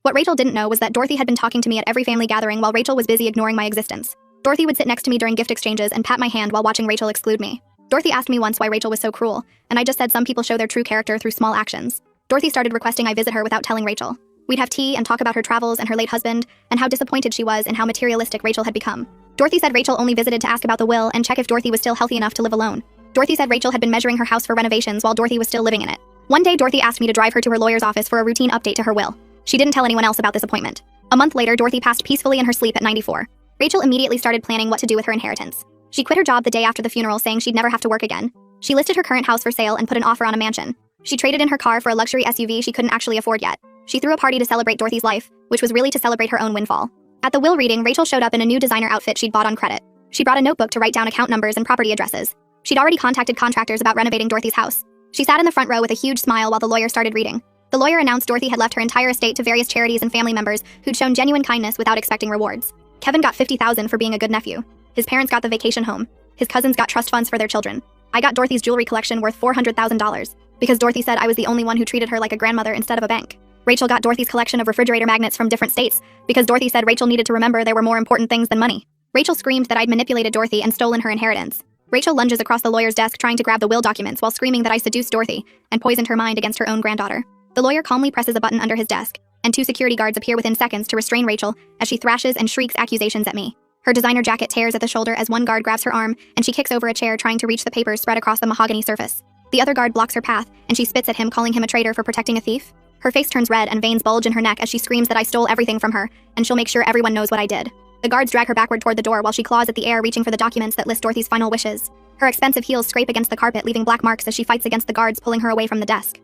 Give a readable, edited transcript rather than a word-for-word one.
What Rachel didn't know was that Dorothy had been talking to me at every family gathering while Rachel was busy ignoring my existence. Dorothy would sit next to me during gift exchanges and pat my hand while watching Rachel exclude me. Dorothy asked me once why Rachel was so cruel, and I just said some people show their true character through small actions. Dorothy started requesting I visit her without telling Rachel. We'd have tea and talk about her travels and her late husband, and how disappointed she was in how materialistic Rachel had become. Dorothy said Rachel only visited to ask about the will and check if Dorothy was still healthy enough to live alone. Dorothy said Rachel had been measuring her house for renovations while Dorothy was still living in it. One day, Dorothy asked me to drive her to her lawyer's office for a routine update to her will. She didn't tell anyone else about this appointment. A month later, Dorothy passed peacefully in her sleep at 94. Rachel immediately started planning what to do with her inheritance. She quit her job the day after the funeral, saying she'd never have to work again. She listed her current house for sale and put an offer on a mansion. She traded in her car for a luxury SUV she couldn't actually afford yet. She threw a party to celebrate Dorothy's life, which was really to celebrate her own windfall. At the will reading, Rachel showed up in a new designer outfit she'd bought on credit. She brought a notebook to write down account numbers and property addresses. She'd already contacted contractors about renovating Dorothy's house. She sat in the front row with a huge smile while the lawyer started reading. The lawyer announced Dorothy had left her entire estate to various charities and family members who'd shown genuine kindness without expecting rewards. Kevin got $50,000 for being a good nephew. His parents got the vacation home. His cousins got trust funds for their children. I got Dorothy's jewelry collection worth $400,000 because Dorothy said I was the only one who treated her like a grandmother instead of a bank. Rachel got Dorothy's collection of refrigerator magnets from different states because Dorothy said Rachel needed to remember there were more important things than money. Rachel screamed that I'd manipulated Dorothy and stolen her inheritance. Rachel lunges across the lawyer's desk trying to grab the will documents while screaming that I seduced Dorothy and poisoned her mind against her own granddaughter. The lawyer calmly presses a button under his desk, and 2 security guards appear within seconds to restrain Rachel as she thrashes and shrieks accusations at me. Her designer jacket tears at the shoulder as one guard grabs her arm, and she kicks over a chair trying to reach the papers spread across the mahogany surface. The other guard blocks her path, and she spits at him, calling him a traitor for protecting a thief. Her face turns red and veins bulge in her neck as she screams that I stole everything from her, and she'll make sure everyone knows what I did. The guards drag her backward toward the door while she claws at the air, reaching for the documents that list Dorothy's final wishes. Her expensive heels scrape against the carpet, leaving black marks as she fights against the guards, pulling her away from the desk.